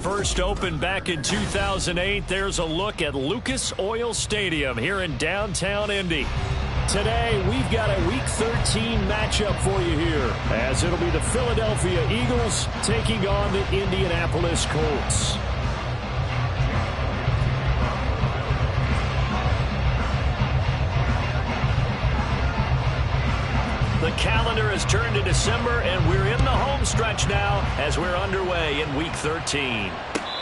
first opened back in 2008, there's a look at Lucas Oil Stadium here in downtown Indy. Today, we've got a Week 13 matchup for you here, as it'll be the Philadelphia Eagles taking on the Indianapolis Colts. The calendar has turned to December, and we're in the home stretch now as we're underway in Week 13.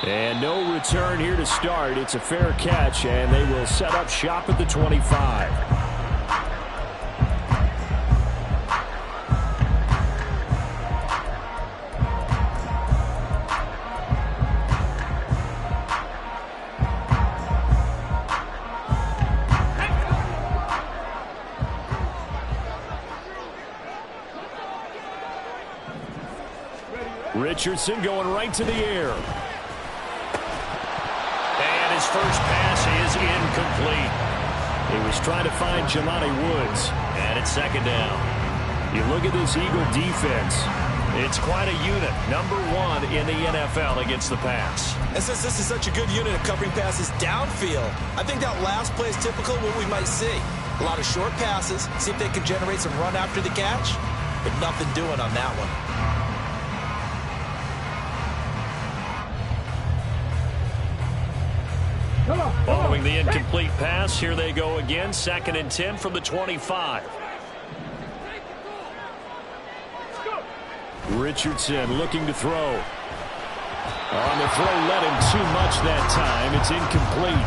And no return here to start. It's a fair catch, and they will set up shop at the 25. Richardson going right to the air. And his first pass is incomplete. He was trying to find Jelani Woods. And it's second down. You look at this Eagle defense. It's quite a unit. Number one in the NFL against the pass. And since this is such a good unit of covering passes downfield, I think that last play is typical of what we might see. A lot of short passes. See if they can generate some run after the catch. But nothing doing on that one. Following the incomplete pass, here they go again. 2nd and 10 from the 25. Richardson looking to throw. On the throw, led him too much that time. It's incomplete.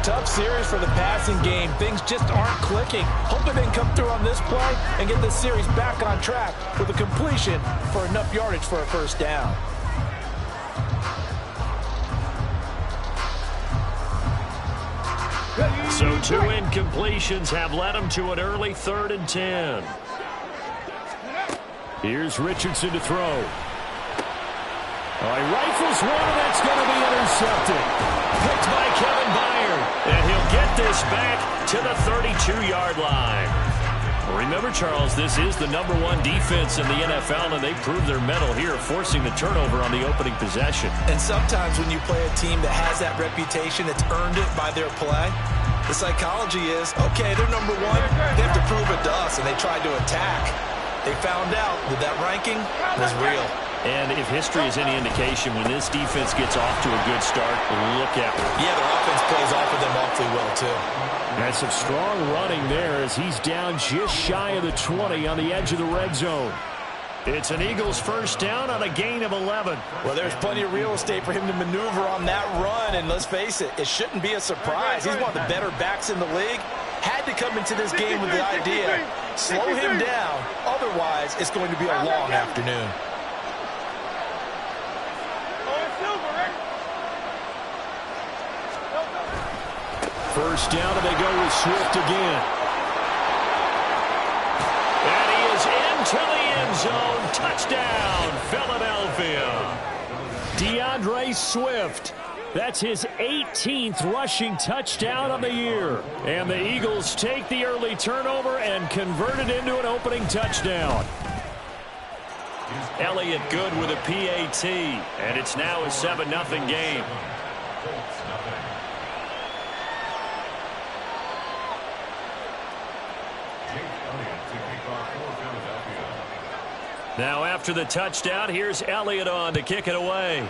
Tough series for the passing game. Things just aren't clicking. Hoping they can come through on this play and get this series back on track with a completion for enough yardage for a first down. So 2 incompletions have led him to an early 3rd and 10. Here's Richardson to throw. He rifles one, and that's going to be intercepted. Picked by Kevin Byard. And he'll get this back to the 32-yard line. Remember, Charles, this is the number 1 defense in the NFL, and they proved their mettle here, forcing the turnover on the opening possession. And sometimes when you play a team that has that reputation, it's earned it by their play. The psychology is, okay, they're number 1. They have to prove it to us, and they tried to attack. They found out that that ranking was real. And if history is any indication, when this defense gets off to a good start, look out. Yeah, their offense plays off of them awfully well, too. That's some strong running there as he's down just shy of the 20 on the edge of the red zone. It's an Eagles first down on a gain of 11. Well, there's plenty of real estate for him to maneuver on that run, and let's face it, it shouldn't be a surprise. He's one of the better backs in the league. Had to come into this game with the idea, slow him down, otherwise it's going to be a long afternoon. First down, and they go with Swift again. And he is into the end zone. Touchdown, Philadelphia. DeAndre Swift. That's his 18th rushing touchdown of the year. And the Eagles take the early turnover and convert it into an opening touchdown. Elliott good with a PAT. And it's now a 7-0 game. Now after the touchdown, here's Elliott on to kick it away.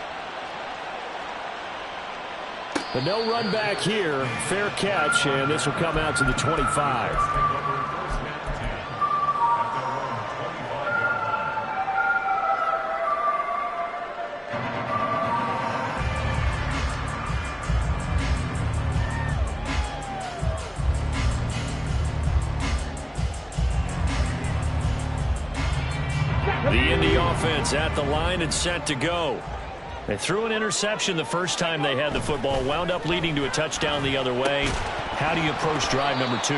But no run back here. Fair catch, and this will come out to the 25. The Indy offense at the line and set to go. They threw an interception the first time they had the football, wound up leading to a touchdown the other way. How do you approach drive number 2?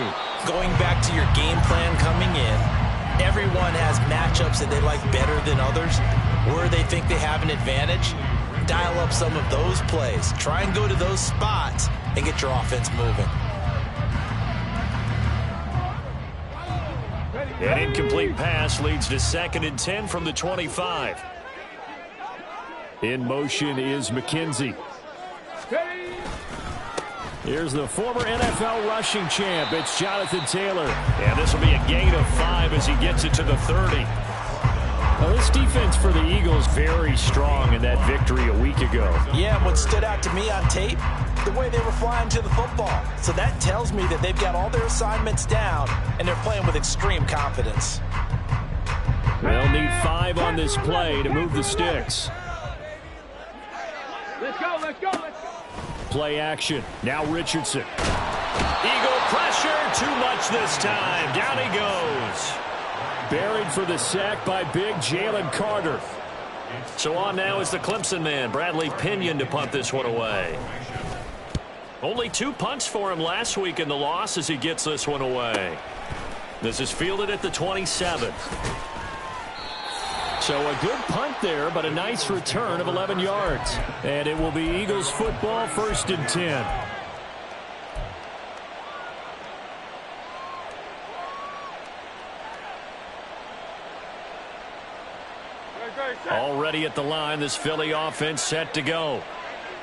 Going back to your game plan coming in, everyone has matchups that they like better than others, where they think they have an advantage. Dial up some of those plays. Try and go to those spots and get your offense moving. An incomplete pass leads to 2nd and 10 from the 25. In motion is McKenzie. Here's the former NFL rushing champ. It's Jonathan Taylor. And this will be a gain of 5 as he gets it to the 30. Well, this defense for the Eagles very strong in that victory a week ago. Yeah, what stood out to me on tape, the way they were flying to the football. So that tells me that they've got all their assignments down, and they're playing with extreme confidence. They'll need 5 on this play to move the sticks. Let's go, let's go, let's go. Play action. Now Richardson. Eagle pressure. Too much this time. Down he goes. Buried for the sack by big Jalen Carter. So on now is the Clemson man, Bradley Pinion, to punt this one away. Only 2 punts for him last week in the loss as he gets this one away. This is fielded at the 27. So a good punt there, but a nice return of 11 yards. And it will be Eagles football, 1st and 10. Already at the line, this Philly offense set to go.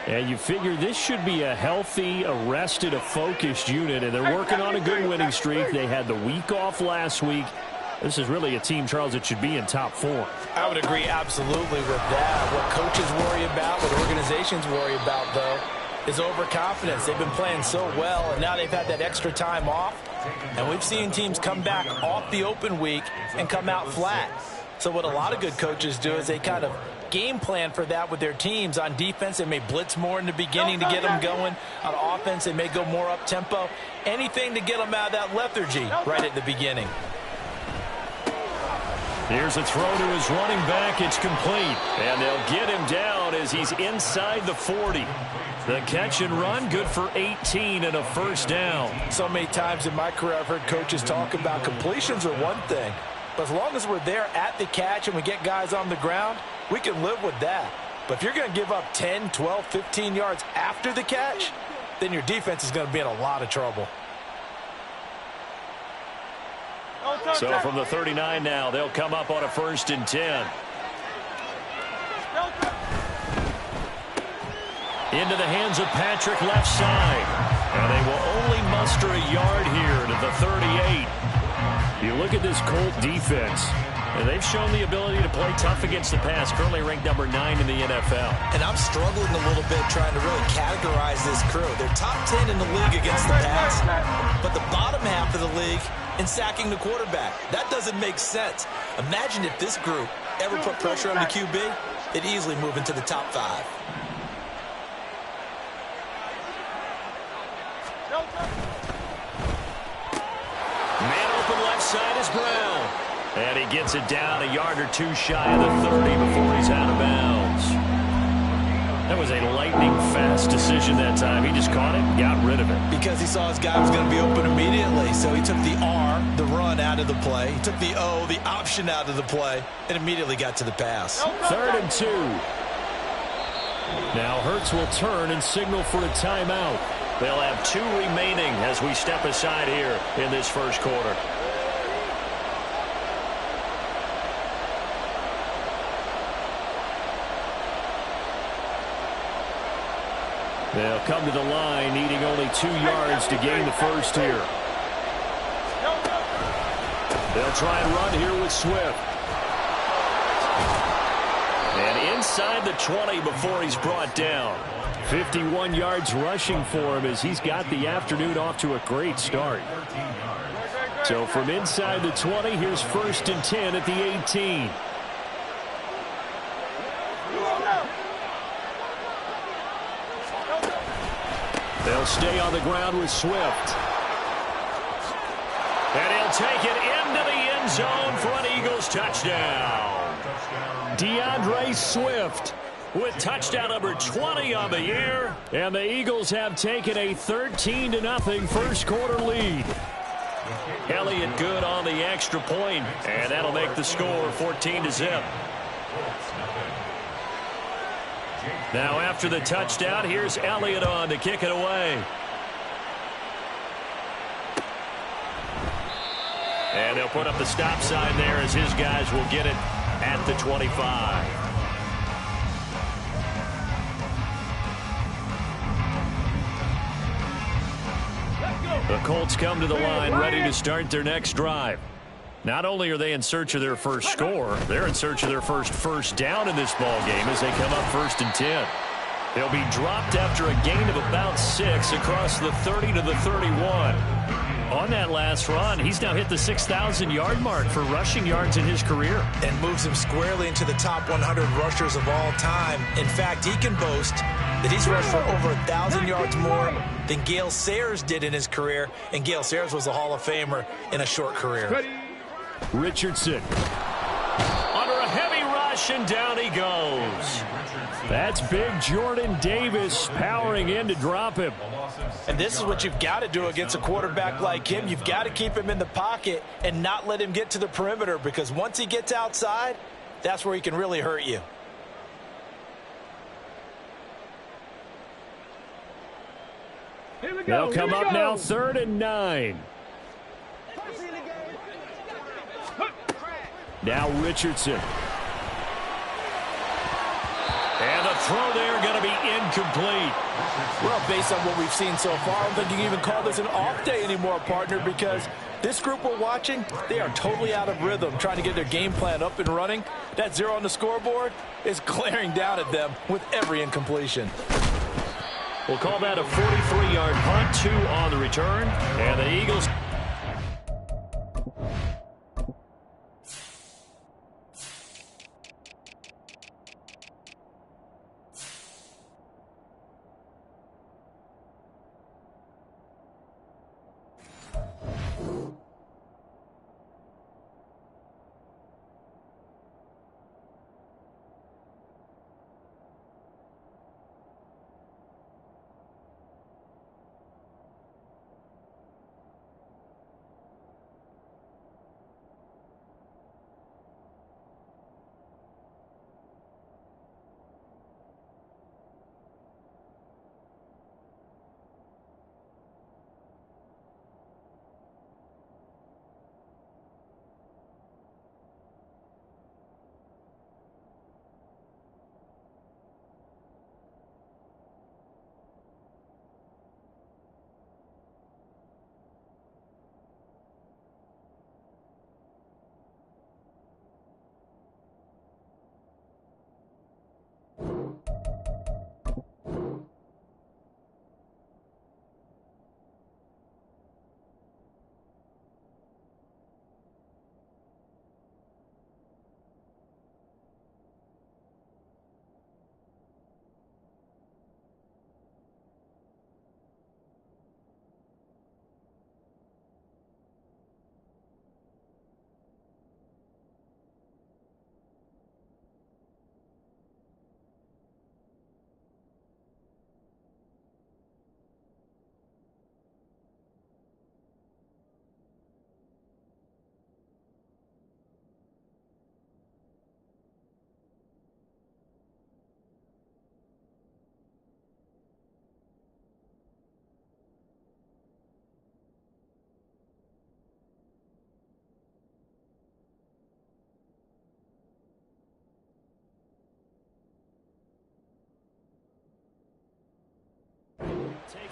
And you figure this should be a healthy, a rested, a focused unit, and they're working on a good winning streak. They had the week off last week. This is really a team, Charles, that should be in top 4. I would agree absolutely with that. What coaches worry about, what organizations worry about, though, is overconfidence. They've been playing so well, and now they've had that extra time off. And we've seen teams come back off the open week and come out flat. So what a lot of good coaches do is they kind of game plan for that with their teams. On defense, they may blitz more in the beginning to get them going. On offense, they may go more up-tempo. Anything to get them out of that lethargy right at the beginning. Here's a throw to his running back. It's complete. And they'll get him down as he's inside the 40. The catch and run, good for 18 and a 1st down. So many times in my career, I've heard coaches talk about completions are one thing. But as long as we're there at the catch and we get guys on the ground, we can live with that. But if you're going to give up 10, 12, 15 yards after the catch, then your defense is going to be in a lot of trouble. So from the 39 now, they'll come up on a 1st and 10. Into the hands of Patrick, left side. And they will only muster a yard here to the 38. You look at this Colt defense, and they've shown the ability to play tough against the pass, currently ranked number 9 in the NFL. And I'm struggling a little bit trying to really categorize this crew. They're top 10 in the league against the pass, but the bottom half of the league in sacking the quarterback. That doesn't make sense. Imagine if this group ever put pressure on the QB, it'd easily move into the top 5. Man open left side is Brown. And he gets it down a yard or 2 shy of the 30 before he's out of bounds. That was a lightning-fast decision that time. He just caught it and got rid of it. Because he saw his guy was going to be open immediately, so he took the R, the run, out of the play. He took the O, the option, out of the play, and immediately got to the pass. 3rd and 2. Now Hurts will turn and signal for a timeout. They'll have 2 remaining as we step aside here in this 1st quarter. They'll come to the line, needing only 2 yards to gain the 1st here. They'll try and run here with Swift. And inside the 20 before he's brought down. 51 yards rushing for him as he's got the afternoon off to a great start. So from inside the 20, here's 1st and 10 at the 18. They'll stay on the ground with Swift. And he'll take it into the end zone for an Eagles touchdown. DeAndre Swift with touchdown number 20 on the year. And the Eagles have taken a 13-0 1st quarter lead. Elliott good on the extra point, and that'll make the score 14-0. Now after the touchdown, here's Elliott on to kick it away. And they'll put up the stop sign there as his guys will get it at the 25. The Colts come to the line ready to start their next drive. Not only are they in search of their first score, they're in search of their first down in this ball game as they come up 1st and 10. They'll be dropped after a gain of about 6 across the 30 to the 31. On that last run, he's now hit the 6,000-yard mark for rushing yards in his career. And moves him squarely into the top 100 rushers of all time. In fact, he can boast that he's rushed for over 1,000 yards more than Gale Sayers did in his career. And Gale Sayers was a Hall of Famer in a short career. Richardson. Under a heavy rush, and down he goes. That's big Jordan Davis powering in to drop him. And this is what you've got to do against a quarterback like him. You've got to keep him in the pocket and not let him get to the perimeter, because once he gets outside, that's where he can really hurt you. They'll come up now 3rd and 9. Now Richardson. And the throw there going to be incomplete. Well, based on what we've seen so far, I don't think you can even call this an off day anymore, partner, because this group we're watching, they are totally out of rhythm, trying to get their game plan up and running. That 0 on the scoreboard is glaring down at them with every incompletion. We'll call that a 43-yard punt, 2 on the return, and the Eagles...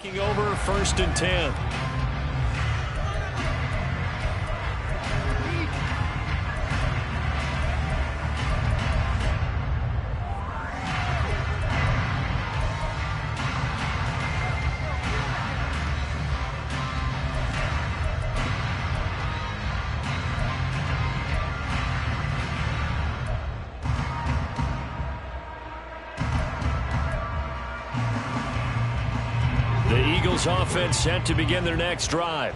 Taking over 1st and 10. Offense set to begin their next drive.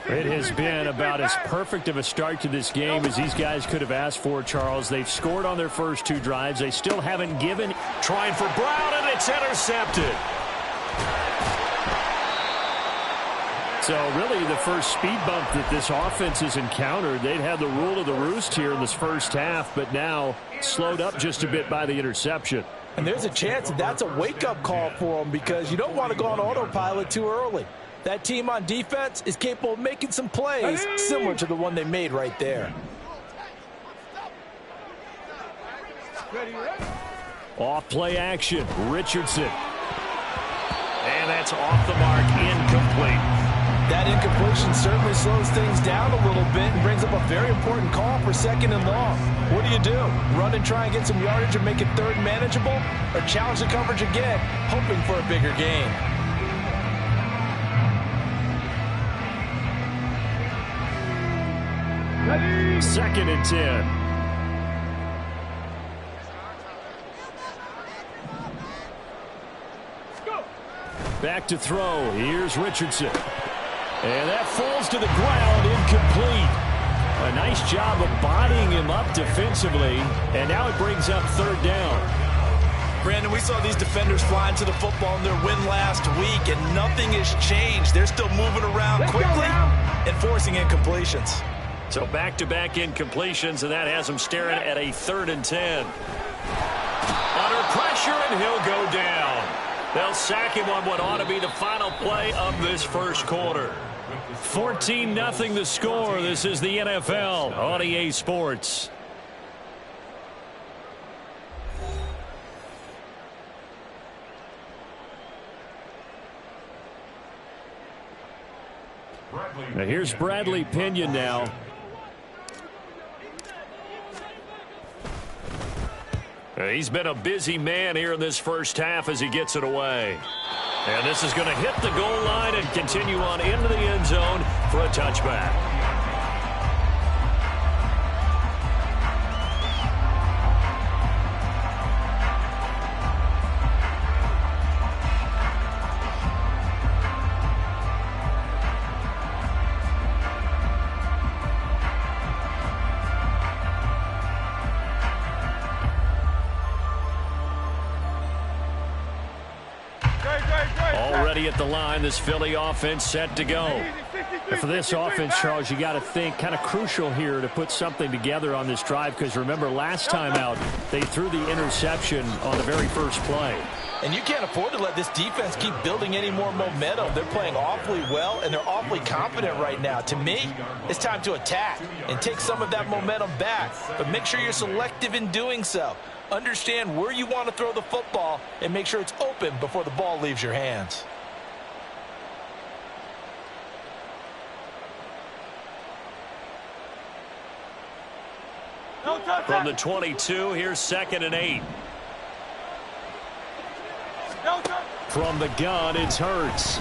It has been about as perfect of a start to this game as these guys could have asked for, Charles. They've scored on their first 2 drives. They still haven't given. Trying for Brown, and it's intercepted. So really the first speed bump that this offense has encountered, they'd had the rule of the roost here in this first half, but now slowed up just a bit by the interception. And there's a chance that that's a wake-up call for them, because you don't want to go on autopilot too early. That team on defense is capable of making some plays similar to the one they made right there. Off play action, Richardson. And that's off the mark, incomplete. That incompletion certainly slows things down a little bit and brings up a very important call for 2nd and long. What do? Run and try and get some yardage and make it 3rd manageable? Or challenge the coverage again, hoping for a bigger gain? Ready? 2nd and 10. Back to throw. Here's Richardson. And that falls to the ground, incomplete. A nice job of bodying him up defensively. And now it brings up 3rd down. Brandon, we saw these defenders flying to the football in their win last week, and nothing has changed. They're still moving around quickly and forcing incompletions. So back-to-back incompletions, and that has him staring at a 3rd and 10. Under pressure, and he'll go down. They'll sack him on what ought to be the final play of this first quarter. 14-0 the score. This is the NFL on EA Sports. Now here's Bradley Pinion now. He's been a busy man here in this first half as he gets it away. And this is going to hit the goal line and continue on into the end zone for a touchback. Already at the line, this Philly offense set to go. And for this offense, Charles, you got to think kind of crucial here to put something together on this drive, because remember last time out they threw the interception on the very first play. And you can't afford to let this defense keep building any more momentum. They're playing awfully well, and they're awfully confident right now. To me, it's time to attack and take some of that momentum back. But make sure you're selective in doing so. Understand where you want to throw the football and make sure it's open before the ball leaves your hands. From the 22, here's 2nd and 8. From the gun, it's Hurts.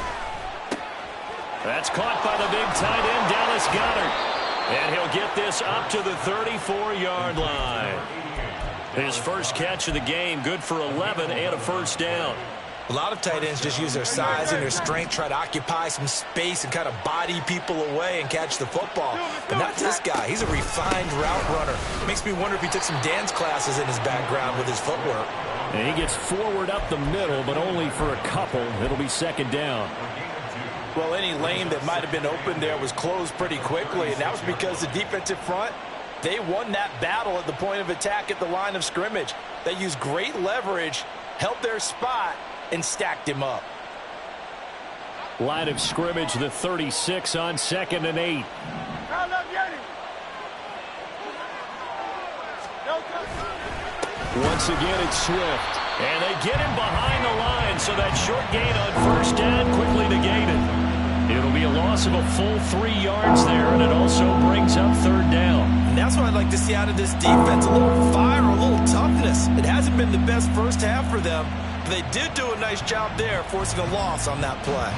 That's caught by the big tight end, Dallas Goedert. And he'll get this up to the 34-yard line. His first catch of the game, good for 11 and a first down. A lot of tight ends just use their size and their strength, try to occupy some space and kind of body people away and catch the football. But not this guy. He's a refined route runner. Makes me wonder if he took some dance classes in his background with his footwork. And he gets forward up the middle, but only for a couple. It'll be 2nd down. Well, any lane that might have been open there was closed pretty quickly, and that was because the defensive front, they won that battle at the point of attack at the line of scrimmage. They used great leverage, held their spot, and stacked him up. Line of scrimmage, the 36 on 2nd and 8. Once again, it's Swift. And they get him behind the line, so that short gain on first down quickly negated. It'll be a loss of a full 3 yards there, and it also brings up 3rd down. And that's what I'd like to see out of this defense, a little fire, a little toughness. It hasn't been the best first half for them, but they did do a nice job there, forcing a loss on that play.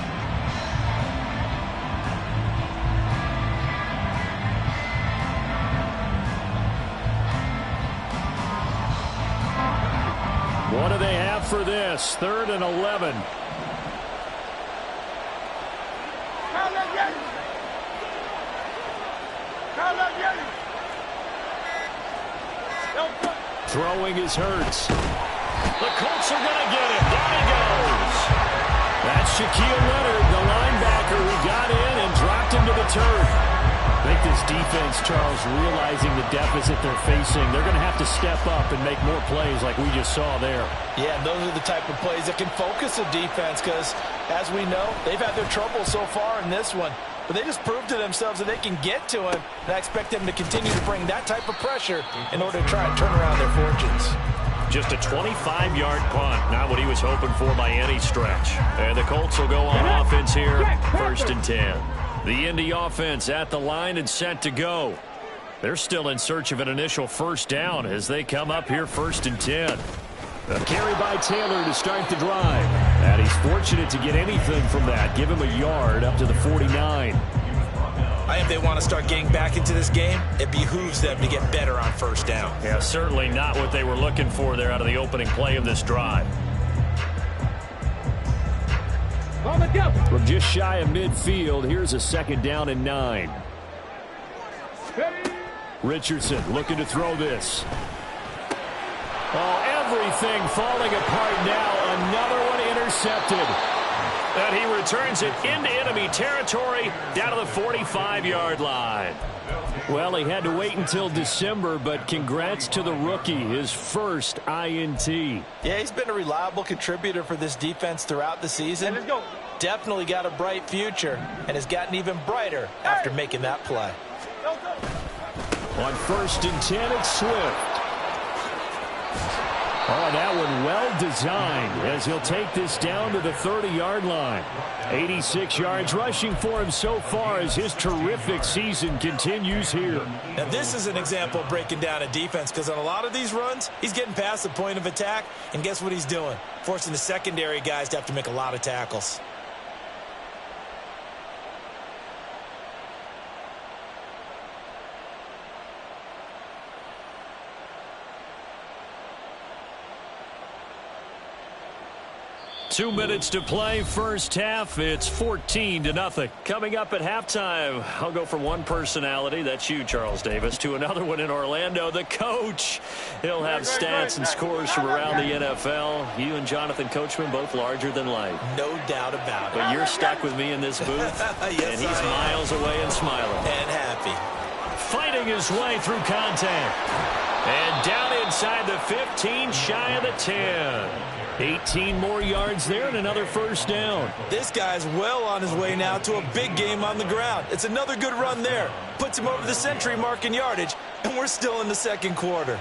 What do they have for this? 3rd and 11. Throwing is Hurts. The Colts are going to get him. Down he goes. That's Shaquille Leonard, the linebacker who got in and dropped him to the turf. I think this defense, Charles, realizing the deficit they're facing, they're going to have to step up and make more plays like we just saw there. Yeah, those are the type of plays that can focus a defense because, as we know, they've had their trouble so far in this one. But they just proved to themselves that they can get to him, and I expect them to continue to bring that type of pressure in order to try and turn around their fortunes. Just a 25-yard punt, not what he was hoping for by any stretch. And the Colts will go on offense here, 1st and 10. The Indy offense at the line and set to go. They're still in search of an initial first down as they come up here 1st and 10. A carry by Taylor to start the drive. And he's fortunate to get anything from that. Give him a yard up to the 49. I think if they want to start getting back into this game, it behooves them to get better on first down. Yeah, certainly not what they were looking for there out of the opening play of this drive. From just shy of midfield, here's a 2nd down and 9. Richardson looking to throw this. Oh, everything falling apart now. Another one intercepted. And he returns it into enemy territory down to the 45-yard line. Well, he had to wait until December, but congrats to the rookie, his first INT. Yeah, he's been a reliable contributor for this defense throughout the season. Let's go. Definitely got a bright future and has gotten even brighter after making that play. On 1st and 10, it's Swift. Oh, that one well designed as he'll take this down to the 30-yard line. 86 yards rushing for him so far as his terrific season continues here. Now, this is an example of breaking down a defense because on a lot of these runs, he's getting past the point of attack, and guess what he's doing? Forcing the secondary guys to have to make a lot of tackles. Two minutes to play, first half. It's 14-0. Coming up at halftime, I'll go from one personality, that's you, Charles Davis, to another one in Orlando, the coach. He'll have stats and scores from around the NFL. You and Jonathan Coachman both larger than life. No doubt about it. But you're stuck with me in this booth, yes, and he's miles away and smiling. And happy. Fighting his way through contact. And down inside the 15, shy of the 10. 18 more yards there and another first down. This guy's well on his way now to a big game on the ground. It's another good run there. Puts him over the century mark in yardage, and we're still in the 2nd quarter.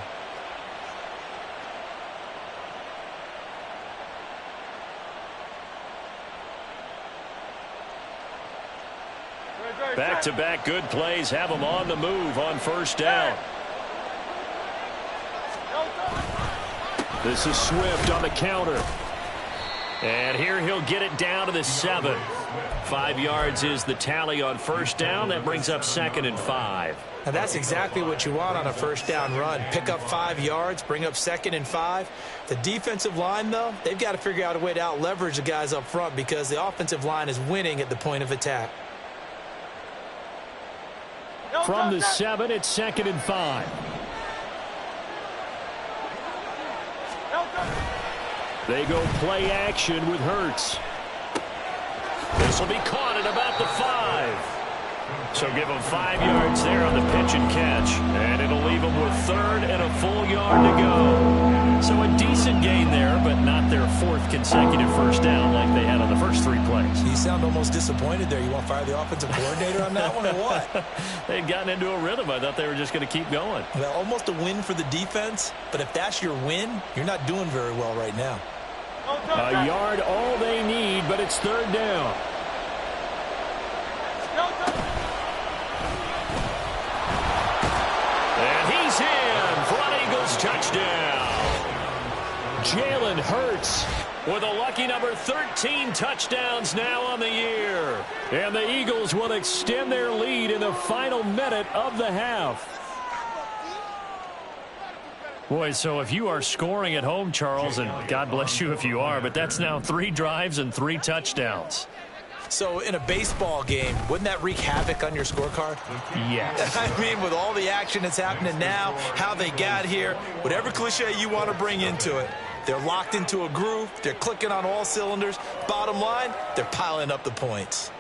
Back-to-back good plays have him on the move on first down. This is Swift on the counter. And here he'll get it down to the 7. 5 yards is the tally on first down. That brings up 2nd and 5. Now that's exactly what you want on a first down run. Pick up 5 yards, bring up 2nd and 5. The defensive line, though, they've got to figure out a way to out-leverage the guys up front because the offensive line is winning at the point of attack. From the 7, it's 2nd and 5. They go play action with Hurts. This will be caught at about the 5. So give him 5 yards there on the pitch and catch. And it'll leave them with 3rd and a full yard to go. So a decent gain there, but not their 4th consecutive first down like they had on the first 3 plays. You sound almost disappointed there. You want to fire the offensive coordinator on that one or what? They'd gotten into a rhythm. I thought they were just going to keep going. Well, almost a win for the defense, but if that's your win, you're not doing very well right now. A yard all they need, but it's 3rd down. And he's in for an Eagles touchdown. Jalen Hurts with a lucky number 13 touchdowns now on the year. And the Eagles will extend their lead in the final minute of the half. Boy, so if you are scoring at home, Charles, and God bless you if you are, but that's now 3 drives and 3 touchdowns. So in a baseball game, wouldn't that wreak havoc on your scorecard? Yes. I mean, with all the action that's happening now, how they got here, whatever cliche you want to bring into it, they're locked into a groove, they're clicking on all cylinders. Bottom line, they're piling up the points.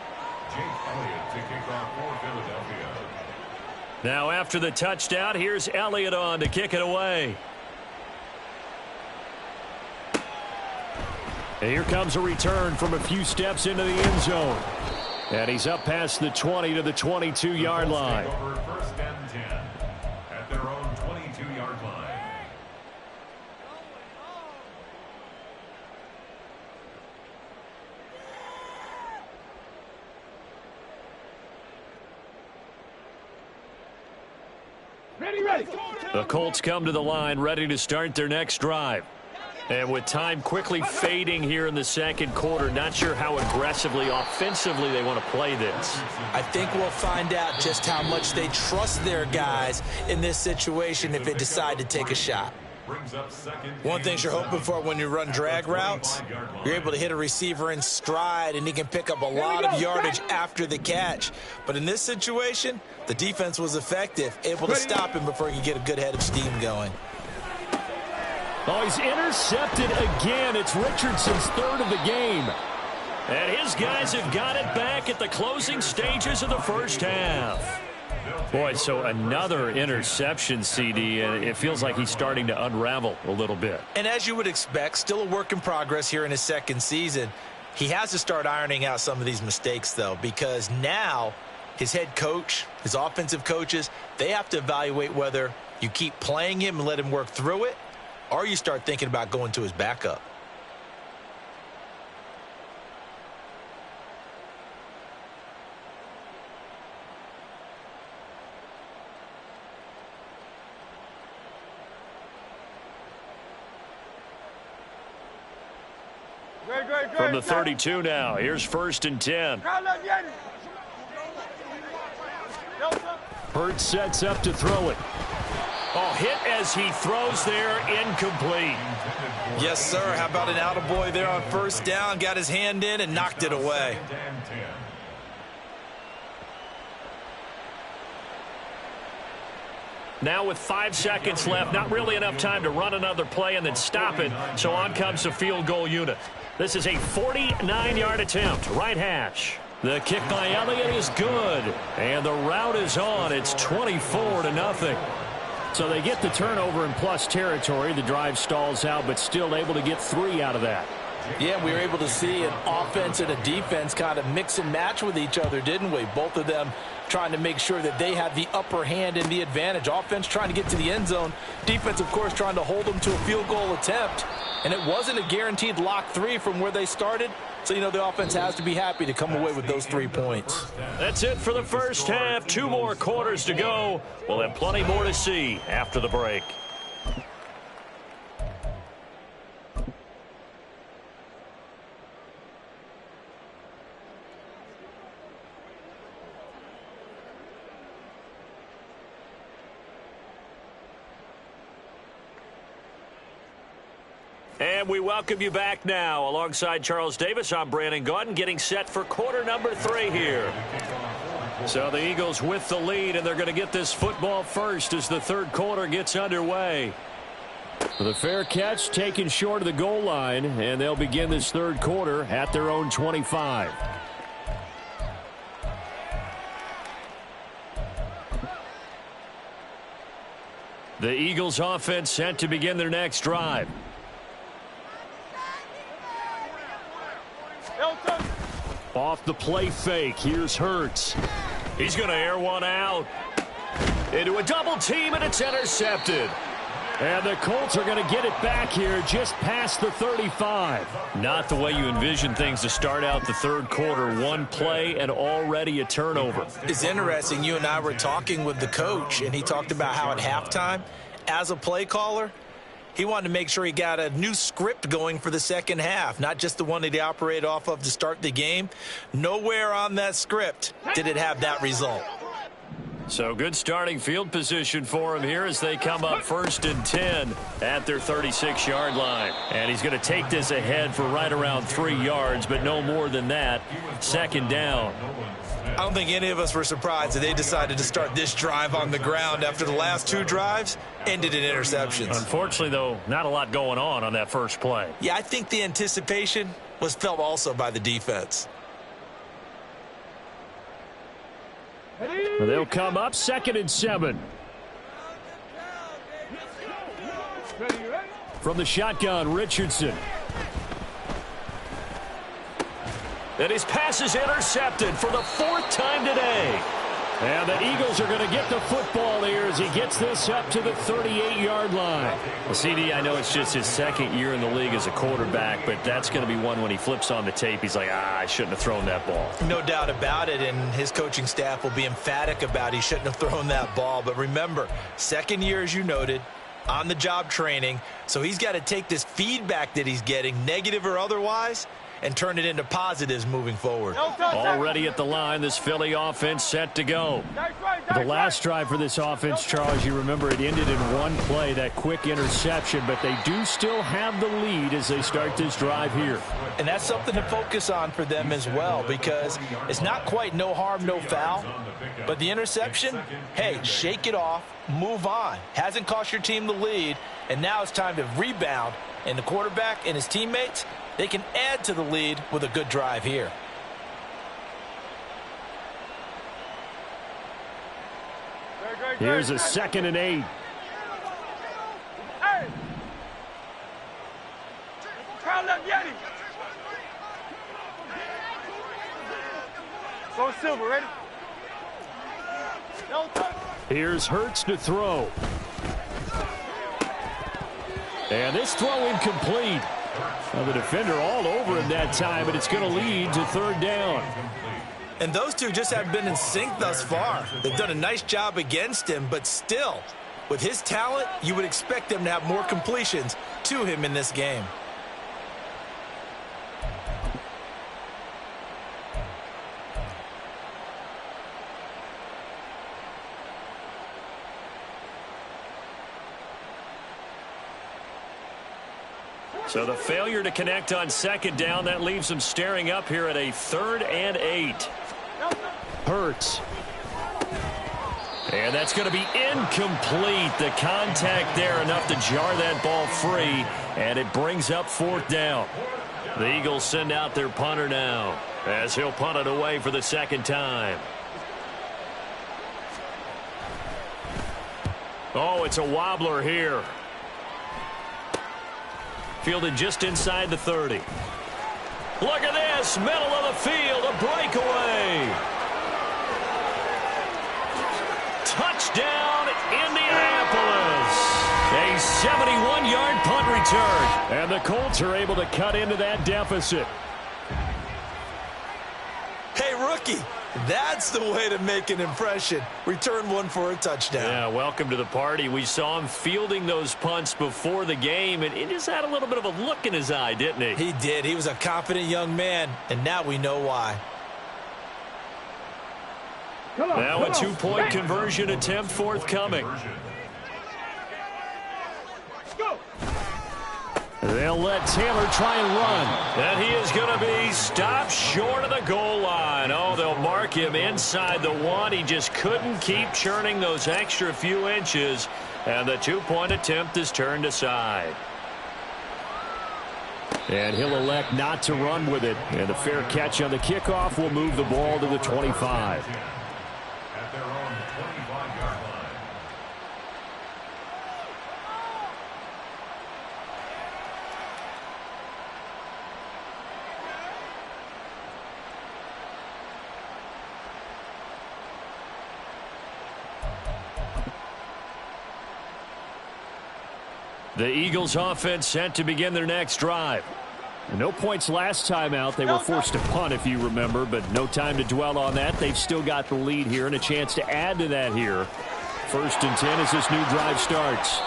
Now after the touchdown, here's Elliott on to kick it away. And here comes a return from a few steps into the end zone. And he's up past the 20 to the 22-yard line. First and 10 at their own 22-yard line. The Colts come to the line ready to start their next drive. And with time quickly fading here in the second quarter, not sure how aggressively, offensively they want to play this. I think we'll find out just how much they trust their guys in this situation if they decide to take a shot. One thing you're hoping for when you run drag routes, you're able to hit a receiver in stride and he can pick up a lot of yardage after the catch. But in this situation, the defense was effective, able to stop him before he could get a good head of steam going. Oh, he's intercepted again. It's Richardson's third of the game. And his guys have got it back at the closing stages of the first half. Boy, so another interception, CD, and it feels like he's starting to unravel a little bit. And as you would expect, still a work in progress here in his second season. He has to start ironing out some of these mistakes, though, because now his head coach, his offensive coaches, they have to evaluate whether you keep playing him and let him work through it, or you start thinking about going to his backup. From the 32 now, here's 1st and 10. Hurts sets up to throw it. Oh, hit as he throws there, incomplete. Yes, sir. How about an attaboy there on first down? Got his hand in and knocked it away. Now with 5 seconds left, not really enough time to run another play and then stop it. So on comes the field goal unit. This is a 49-yard attempt, right hash. The kick by Elliott is good, and the route is on. It's 24-0. So they get the turnover in plus territory. The drive stalls out, but still able to get 3 out of that. Yeah, we were able to see an offense and a defense kind of mix and match with each other, didn't we? Both of them trying to make sure that they had the upper hand and the advantage. Offense trying to get to the end zone. Defense, of course, trying to hold them to a field goal attempt. And it wasn't a guaranteed lock 3 from where they started. So, you know, the offense has to be happy to come away with those 3 points. That's it for the first half. 2 more quarters to go. We'll have plenty more to see after the break. And we welcome you back now. Alongside Charles Davis, I'm Brandon Gaudin, getting set for quarter number 3 here. So the Eagles with the lead, and they're going to get this football first as the third quarter gets underway. The fair catch taken short of the goal line, and they'll begin this third quarter at their own 25. The Eagles offense set to begin their next drive. Off the play fake, here's Hurts. He's going to air one out. Into a double team, and it's intercepted. And the Colts are going to get it back here just past the 35. Not the way you envision things to start out the third quarter. One play and already a turnover. It's interesting. You and I were talking with the coach, and he talked about how at halftime, as a play caller, he wanted to make sure he got a new script going for the second half, not just the one that he operated off of to start the game. Nowhere on that script did it have that result. So good starting field position for him here as they come up 1st and 10 at their 36-yard line. And he's going to take this ahead for right around 3 yards, but no more than that. 2nd down. I don't think any of us were surprised that they decided to start this drive on the ground after the last 2 drives ended in interceptions. Unfortunately, though, not a lot going on that first play. Yeah, I think the anticipation was felt also by the defense. They'll come up 2nd and 7. From the shotgun, Richardson. And his pass is intercepted for the 4th time today. And the Eagles are going to get the football here as he gets this up to the 38-yard line. Well, CD, I know it's just his second year in the league as a quarterback, but that's going to be one when he flips on the tape, he's like, I shouldn't have thrown that ball. No doubt about it, and his coaching staff will be emphatic about he shouldn't have thrown that ball. But remember, second year, as you noted, on-the-job training, so he's got to take this feedback that he's getting, negative or otherwise, and turn it into positives moving forward. Already at the line, this Philly offense set to go. The last drive for this offense, Charles, you remember it ended in one play, that quick interception, but they do still have the lead as they start this drive here. And that's something to focus on for them as well, because it's not quite no harm, no foul, but the interception, hey, shake it off, move on. Hasn't cost your team the lead, and now it's time to rebound, and the quarterback and his teammates, they can add to the lead with a good drive here. Here's a 2nd and 8. Hey! Crowd left Yeti. Go Silver, ready? No touch. Here's Hurts to throw. And this throw incomplete. Well, the defender all over him that time, but it's going to lead to 3rd down. And those two just haven't been in sync thus far. They've done a nice job against him, but still, with his talent, you would expect him to have more completions to him in this game. So the failure to connect on 2nd down, that leaves them staring up here at a 3rd and 8. Hurts. And that's going to be incomplete. The contact there enough to jar that ball free, and it brings up 4th down. The Eagles send out their punter now as he'll punt it away for the 2nd time. Oh, it's a wobbler here. Fielded just inside the 30. Look at this, middle of the field, a breakaway. Touchdown, Indianapolis. A 71-yard punt return. And the Colts are able to cut into that deficit. Hey, rookie, that's the way to make an impression. Return one for a touchdown. Yeah, welcome to the party. We saw him fielding those punts before the game, and he just had a little bit of a look in his eye, didn't he? He did. He was a confident young man, and now we know why. Now a 2-point conversion attempt forthcoming. They'll let Taylor try and run. And he is going to be stopped short of the goal line. Oh, they'll mark him inside the 1. He just couldn't keep churning those extra few inches. And the 2-point attempt is turned aside. And he'll elect not to run with it. And the fair catch on the kickoff will move the ball to the 25. At their own 25-yard line. The Eagles offense set to begin their next drive. No points last time out. They were forced to punt, if you remember, but no time to dwell on that. They've still got the lead here and a chance to add to that here. 1st and 10 as this new drive starts.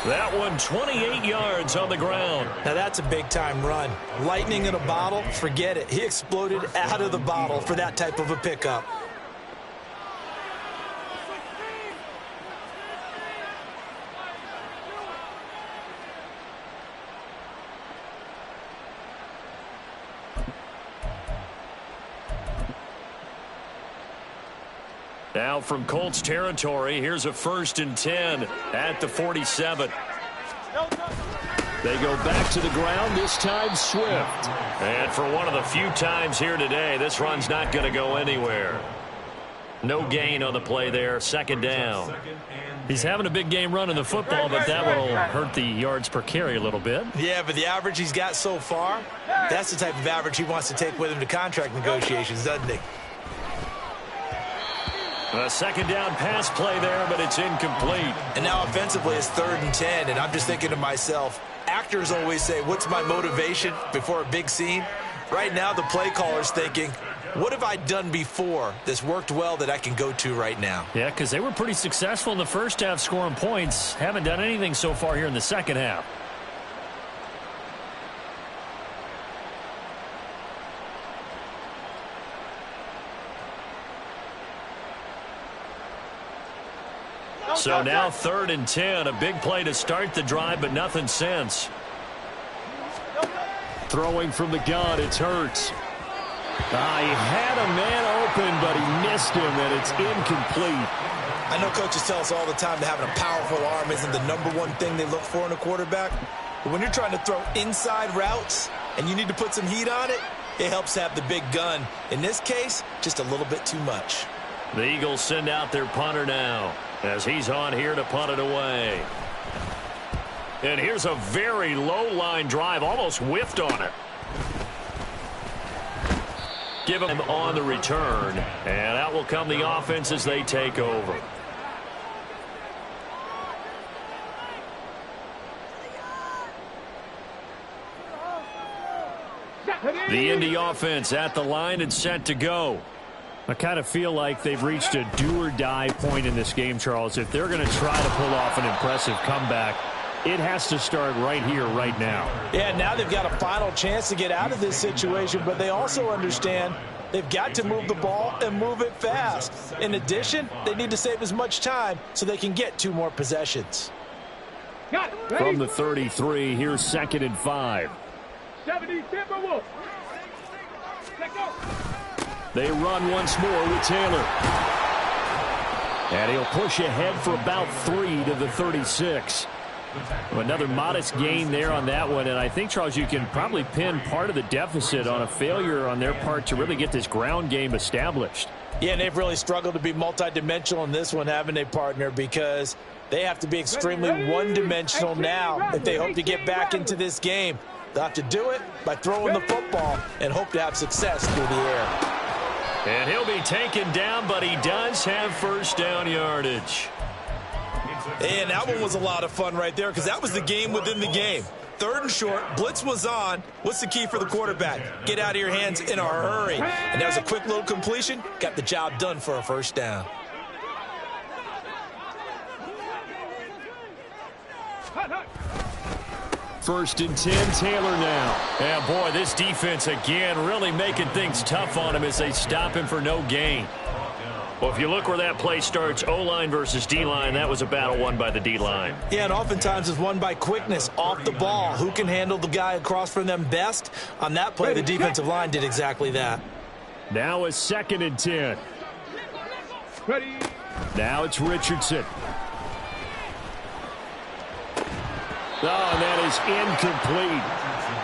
That one 28 yards on the ground. Now that's a big-time run. Lightning in a bottle, forget it. He exploded out of the bottle for that type of a pickup. Now from Colts territory, here's a 1st and 10 at the 47. They go back to the ground, this time Swift. And for one of the few times here today, this run's not going to go anywhere. No gain on the play there, 2nd down. He's having a big game running the football, but that will hurt the yards per carry a little bit. Yeah, but the average he's got so far, that's the type of average he wants to take with him to contract negotiations, doesn't he? A second down pass play there, but it's incomplete. And now offensively it's 3rd and 10, and I'm just thinking to myself, actors always say, what's my motivation before a big scene? Right now the play caller's thinking, what have I done before that's worked well that I can go to right now? Yeah, because they were pretty successful in the first half scoring points. Haven't done anything so far here in the second half. So now 3rd and 10. A big play to start the drive, but nothing since. Throwing from the gun, it's Hurts. He had a man open, but he missed him, and it's incomplete. I know coaches tell us all the time that having a powerful arm isn't the #1 thing they look for in a quarterback. But when you're trying to throw inside routes and you need to put some heat on it, it helps have the big gun. In this case, just a little bit too much. The Eagles send out their punter now as he's on here to punt it away. And here's a very low-line drive, almost whiffed on it. Give him on the return, and out will come the offense as they take over. The Indy offense at the line and set to go. I kind of feel like they've reached a do-or-die point in this game, Charles. If they're going to try to pull off an impressive comeback, it has to start right here, right now. Yeah, now they've got a final chance to get out of this situation, but they also understand they've got to move the ball and move it fast. In addition, they need to save as much time so they can get 2 more possessions. From the 33, here's 2nd and 5. 70 Timberwolves. Let's go. They run once more with Taylor. And he'll push ahead for about 3 to the 36. Another modest gain there on that one, and I think, Charles, you can probably pin part of the deficit on a failure on their part to really get this ground game established. Yeah, and they've really struggled to be multidimensional in this one, haven't they, partner? Because they have to be extremely one-dimensional now if they hope to get back into this game. They'll have to do it by throwing the football and hope to have success through the air. And he'll be taken down, but he does have first down yardage. And that one was a lot of fun right there because that was the game within the game. 3rd and short, blitz was on. What's the key for the quarterback? Get out of your hands in a hurry. And that was a quick little completion. Got the job done for a first down. First and 10, Taylor now. And boy, this defense again really making things tough on him as they stop him for no gain. Well, if you look where that play starts, O-line versus D-line, that was a battle won by the D-line. Yeah, and oftentimes it's won by quickness off the ball. Who can handle the guy across from them best? On that play, the defensive line did exactly that. Now a 2nd and 10. Ready. Now it's Richardson. Oh, and that is incomplete.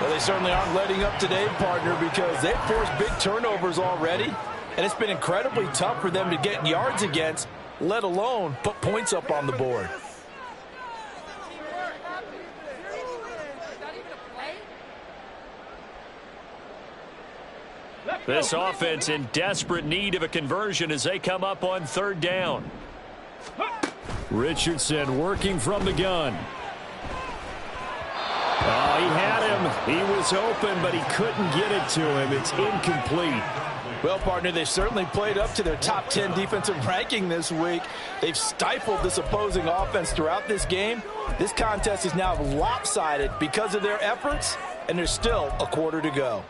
Well, they certainly aren't letting up today, partner, because they've forced big turnovers already. And it's been incredibly tough for them to get yards against, let alone put points up on the board. This offense in desperate need of a conversion as they come up on 3rd down. Richardson working from the gun. Oh, he had him. He was open, but he couldn't get it to him. It's incomplete. Well, partner, they've certainly played up to their top 10 defensive ranking this week. They've stifled this opposing offense throughout this game. This contest is now lopsided because of their efforts, and there's still a quarter to go.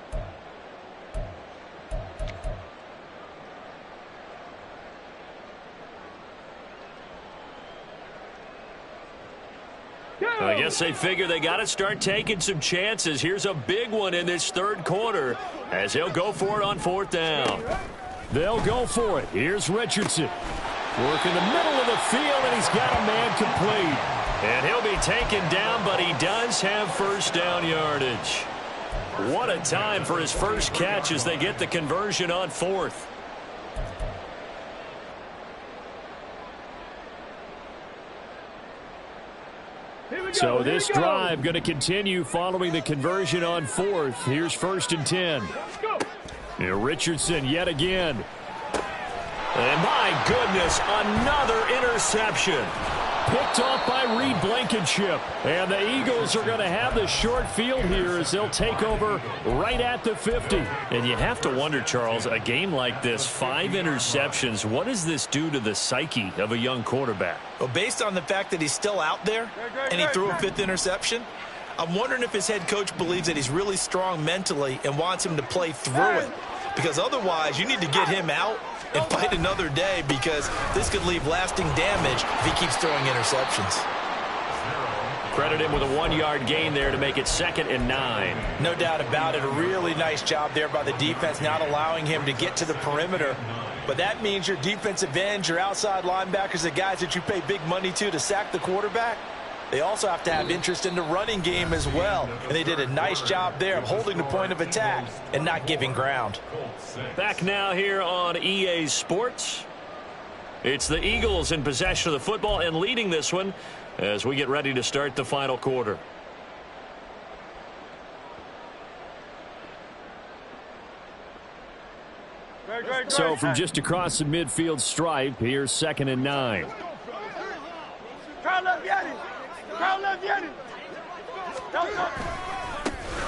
I guess they figure they got to start taking some chances. Here's a big one in this 3rd quarter as he'll go for it on 4th down. They'll go for it. Here's Richardson. Work in the middle of the field, and he's got a man complete. And he'll be taken down, but he does have first down yardage. What a time for his first catch as they get the conversion on 4th. So this drive going to continue following the conversion on 4th. Here's 1st and 10. Here Richardson yet again. And my goodness, another interception. Picked off by Reed Blankenship. And the Eagles are going to have the short field here as they'll take over right at the 50. And you have to wonder, Charles, a game like this, 5 interceptions, what does this do to the psyche of a young quarterback? Well, based on the fact that he's still out there and he threw a 5th interception, I'm wondering if his head coach believes that he's really strong mentally and wants him to play through it. Because otherwise, you need to get him out and fight another day, because this could leave lasting damage if he keeps throwing interceptions. Credit him with a 1-yard gain there to make it 2nd and 9. No doubt about it. A really nice job there by the defense, not allowing him to get to the perimeter. But that means your defensive ends, your outside linebackers, the guys that you pay big money to sack the quarterback, they also have to have interest in the running game as well. And they did a nice job there of holding the point of attack and not giving ground. Back now here on EA Sports. It's the Eagles in possession of the football and leading this one as we get ready to start the final quarter. So from just across the midfield stripe, here's 2nd and 9.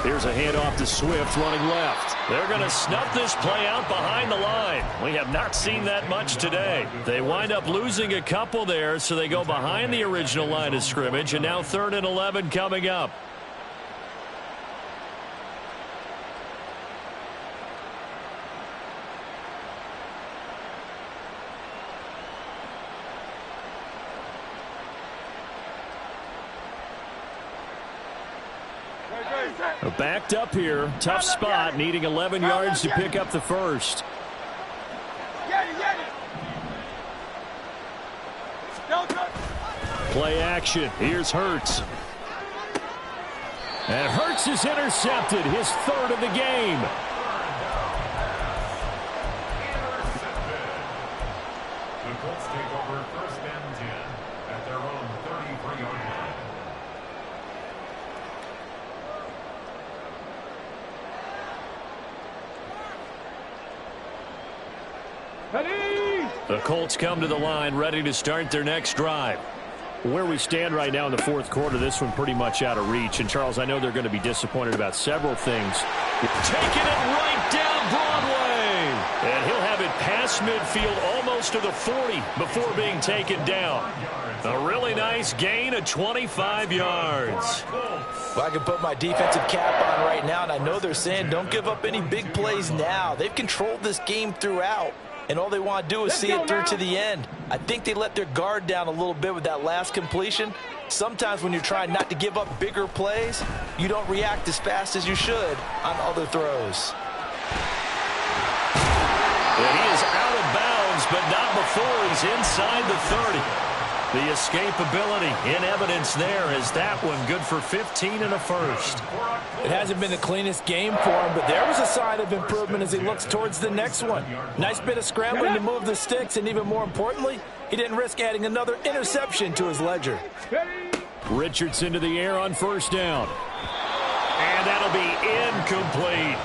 Here's a handoff to Swift running left. They're going to snuff this play out behind the line. We have not seen that much today. They wind up losing a couple there, so they go behind the original line of scrimmage, and now 3rd and 11 coming up. Backed up here. Tough spot, needing 11 yards to pick up the first. Play action. Here's Hurts. And Hurts is intercepted, his 3rd of the game. The Colts take over 1st and 10 at their own 33-yard line. The Colts come to the line, ready to start their next drive. Where we stand right now in the 4th quarter, this one pretty much out of reach. And, Charles, I know they're going to be disappointed about several things. Taking it right down Broadway. And he'll have it past midfield almost to the 40 before being taken down. A really nice gain of 25 yards. Well, I can put my defensive cap on right now, and I know they're saying don't give up any big plays now. They've controlled this game throughout, and all they want to do is see it through to the end. I think they let their guard down a little bit with that last completion. Sometimes when you're trying not to give up bigger plays, you don't react as fast as you should on other throws. And he is out of bounds, but not before he's inside the 30. The escapability in evidence there as that one good for 15 and a first. It hasn't been the cleanest game for him, but there was a sign of improvement as he looks towards the next one. Nice bit of scrambling to move the sticks, and even more importantly, he didn't risk adding another interception to his ledger. Richardson to the air on 1st down. And that'll be incomplete.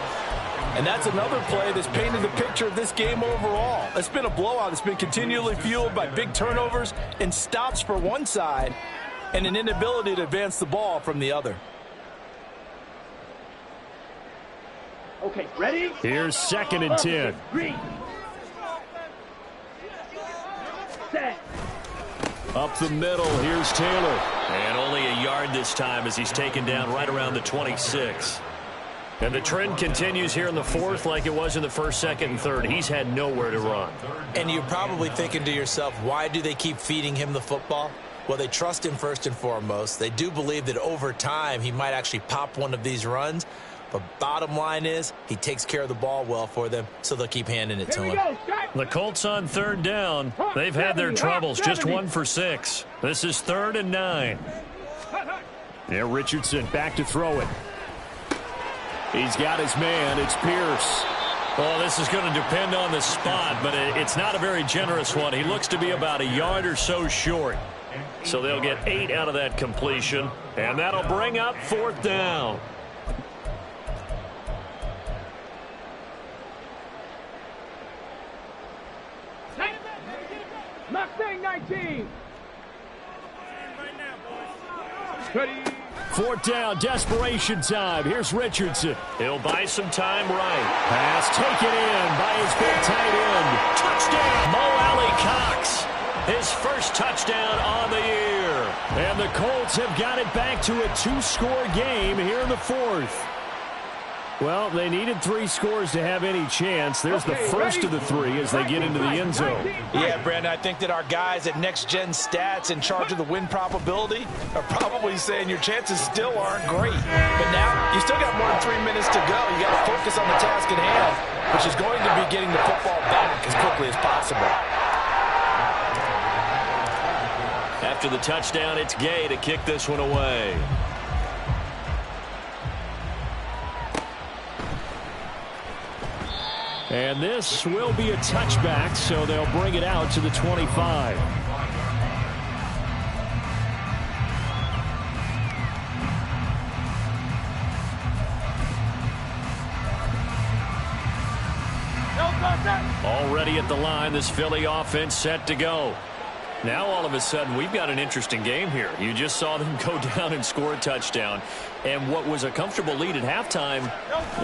And that's another play that's painted the picture of this game overall. It's been a blowout. It's been continually fueled by big turnovers and stops for one side and an inability to advance the ball from the other. Okay, ready? Here's 2nd and 10. Set. Up the middle, here's Taylor. And only a yard this time as he's taken down right around the 26. And the trend continues here in the 4th like it was in the 1st, 2nd, and 3rd. He's had nowhere to run. And you're probably thinking to yourself, why do they keep feeding him the football? Well, they trust him first and foremost. They do believe that over time he might actually pop one of these runs. But bottom line is he takes care of the ball well for them, so they'll keep handing it to him. The Colts on 3rd down. They've had their troubles, just 1 for 6. This is 3rd and 9. Yeah, Richardson back to throw it. He's got his man. It's Pierce. Well, this is going to depend on the spot, but it's not a very generous one. He looks to be about a yard or so short. So they'll get 8 out of that completion, and that'll bring up 4th down. Fourth down, desperation time. Here's Richardson. He'll buy some time right. Pass taken in by his big tight end. Touchdown, Mo Alley Cox. His first touchdown on the year. And the Colts have got it back to a 2-score game here in the fourth. Well, they needed 3 scores to have any chance. There's the first of the 3 as they get into the end zone. Yeah, Brandon, I think that our guys at Next Gen Stats in charge of the win probability are probably saying your chances still aren't great. But now, you still got more than 3 minutes to go. You got to focus on the task at hand, which is going to be getting the football back as quickly as possible. After the touchdown, it's Gay to kick this one away. And this will be a touchback, so they'll bring it out to the 25. Already at the line, this Philly offense set to go. Now, all of a sudden, we've got an interesting game here. You just saw them go down and score a touchdown. And what was a comfortable lead at halftime,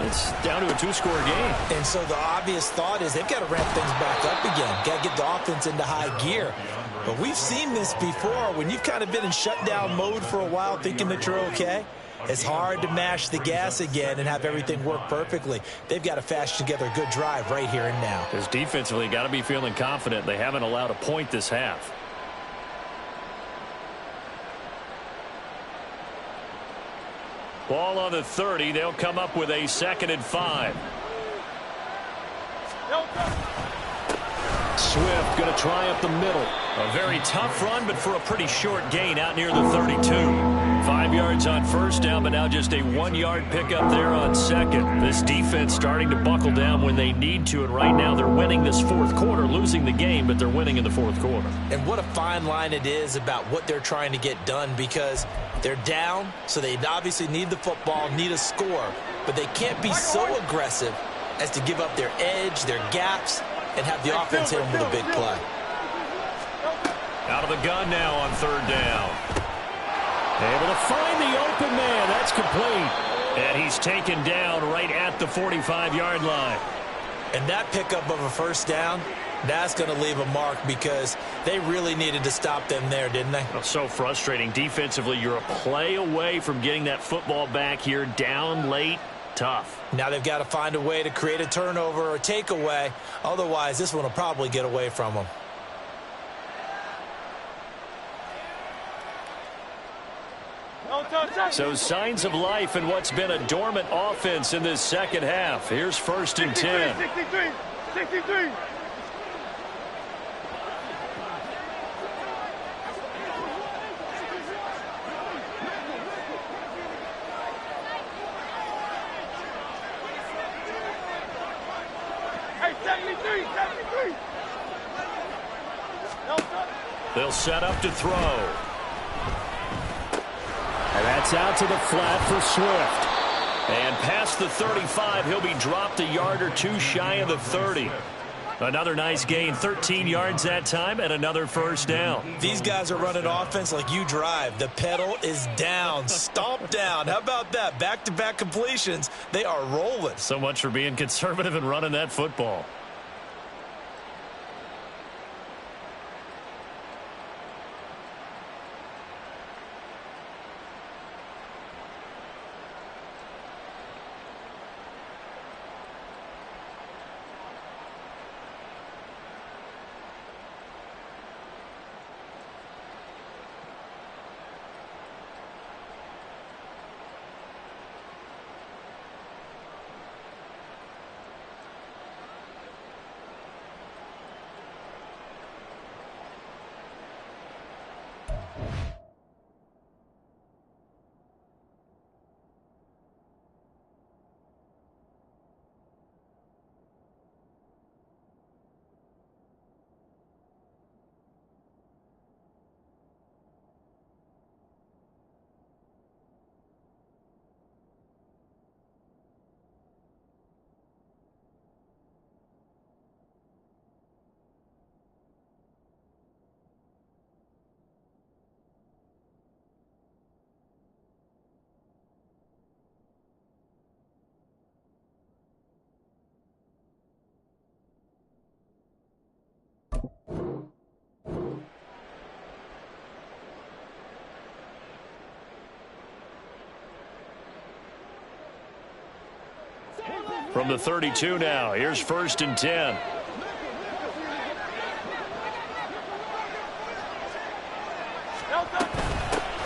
it's down to a 2-score game. And so the obvious thought is they've got to ramp things back up again. Got to get the offense into high gear. But we've seen this before. When you've kind of been in shutdown mode for a while thinking that you're okay, it's hard to mash the gas again and have everything work perfectly. They've got to fashion together a good drive right here and now. Because defensively, got to be feeling confident. They haven't allowed a point this half. Ball on the 30. They'll come up with a 2nd and 5. Swift going to try up the middle. A very tough run, but for a pretty short gain out near the 32. 5 yards on first down, but now just a 1-yard pickup there on second. This defense starting to buckle down when they need to, and right now they're winning this fourth quarter, losing the game, but they're winning in the fourth quarter. And what a fine line it is about what they're trying to get done, because they're down, so they obviously need the football, need a score, but they can't be so aggressive as to give up their edge, their gaps, and have the offense hit them with a big play. Out of the gun now on 3rd down. Able to find the open man. That's complete. And he's taken down right at the 45-yard line. And that pickup of a first down, that's going to leave a mark, because they really needed to stop them there, didn't they? So frustrating. Defensively, you're a play away from getting that football back here, down late. Tough. Now they've got to find a way to create a turnover or a takeaway. Otherwise, this one will probably get away from them. So signs of life in what's been a dormant offense in this second half. Here's 1st and 10. 63. They'll set up to throw. And that's out to the flat for Swift. And past the 35, he'll be dropped a yard or 2 shy of the 30. Another nice gain, 13 yards that time, and another first down. These guys are running offense like you drive. The pedal is down, stomp down. How about that? Back-to-back completions. They are rolling. So much for being conservative and running that football. From the 32 now, here's 1st and 10.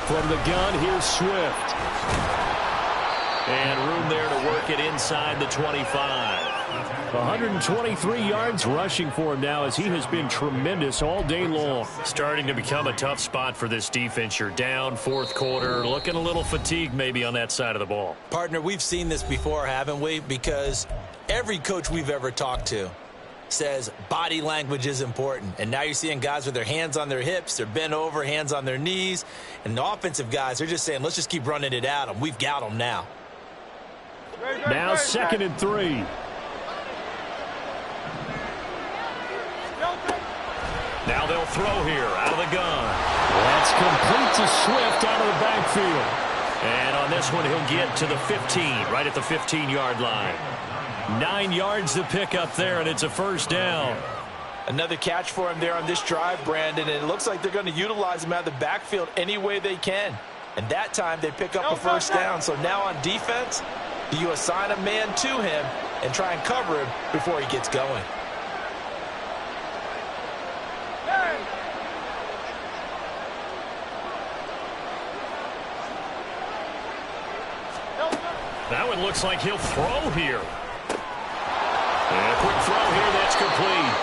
From the gun, here's Swift. And room there to work it inside the 25. 123 yards rushing for him now as he has been tremendous all day long. Starting to become a tough spot for this defense. You're down 4th quarter, looking a little fatigued maybe on that side of the ball. Partner, we've seen this before, haven't we? Because every coach we've ever talked to says body language is important. And now you're seeing guys with their hands on their hips, they're bent over, hands on their knees. And the offensive guys, they're just saying, let's just keep running it at them. We've got them now. Now 2nd and 3. Now they'll throw here out of the gun. That's complete to Swift out of the backfield. And on this one, he'll get to the 15, right at the 15-yard line. 9 yards to pick up there, and it's a 1st down. Another catch for him there on this drive, Brandon, and it looks like they're going to utilize him out of the backfield any way they can. And that time, they pick up a 1st down. So now on defense, do you assign a man to him and try and cover him before he gets going? That one looks like he'll throw here. And a quick throw here, that's complete.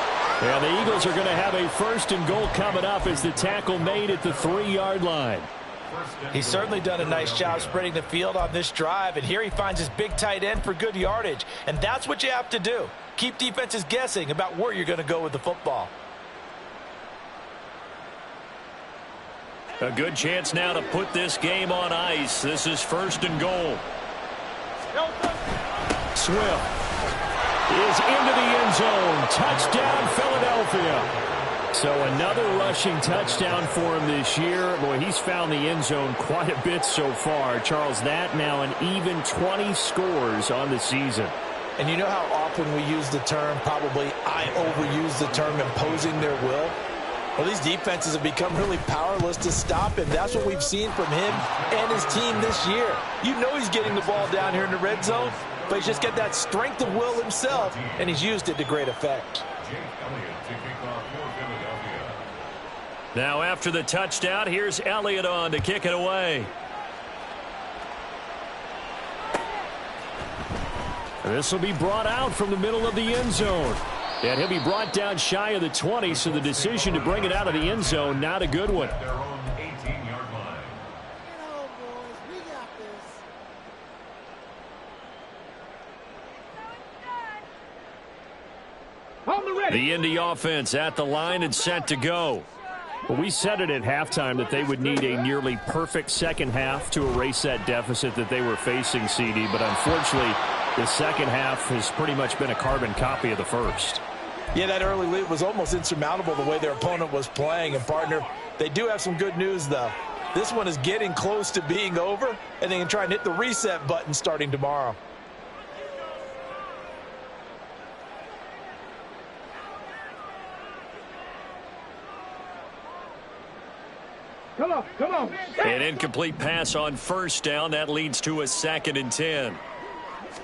And the Eagles are going to have a 1st and goal coming up as the tackle made at the 3-yard line. He's certainly done a nice job spreading the field on this drive, and here he finds his big tight end for good yardage. And that's what you have to do. Keep defenses guessing about where you're going to go with the football. A good chance now to put this game on ice. This is 1st and goal. Swift is into the end zone. Touchdown, Philadelphia. So another rushing touchdown for him this year. Boy, he's found the end zone quite a bit so far. Charles, that now an even 20 scores on the season. And you know how often we use the term, probably I overuse the term, imposing their will? Well, these defenses have become really powerless to stop him. That's what we've seen from him and his team this year. You know he's getting the ball down here in the red zone, but he's just got that strength of will himself, and he's used it to great effect. Now after the touchdown, here's Elliott on to kick it away. This will be brought out from the middle of the end zone. And he'll be brought down shy of the 20, so the decision to bring it out of the end zone, not a good one. Their own 18-yard line. The Indy offense at the line and set to go. Well, we said it at halftime that they would need a nearly perfect second half to erase that deficit that they were facing, CD. But unfortunately, the second half has pretty much been a carbon copy of the first. Yeah, that early lead was almost insurmountable the way their opponent was playing. And, partner, they do have some good news, though. This one is getting close to being over, and they can try and hit the reset button starting tomorrow. Come on. An incomplete pass on 1st down. That leads to a 2nd and 10.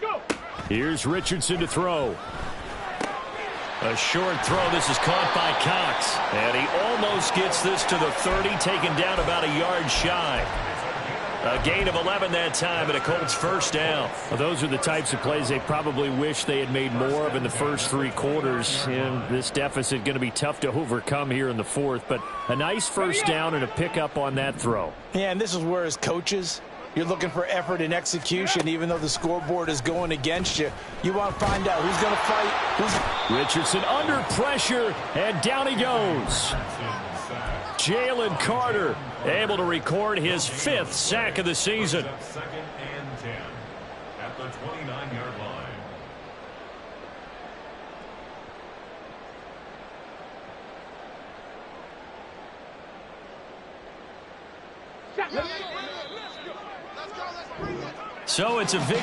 Go. Here's Richardson to throw. A short throw. This is caught by Cox. And he almost gets this to the 30, taken down about a yard shy. A gain of 11 that time, and a Colts 1st down. Well, those are the types of plays they probably wish they had made more of in the first 3 quarters. And this deficit going to be tough to overcome here in the 4th. But a nice 1st down and a pickup on that throw. Yeah, and this is where as coaches, you're looking for effort and execution. Even though the scoreboard is going against you, you want to find out who's going to fight. Richardson under pressure, and down he goes. Jalen Carter able to record his 5th sack of the season. 2nd and 10 at the 29-yard line. So it's a victory.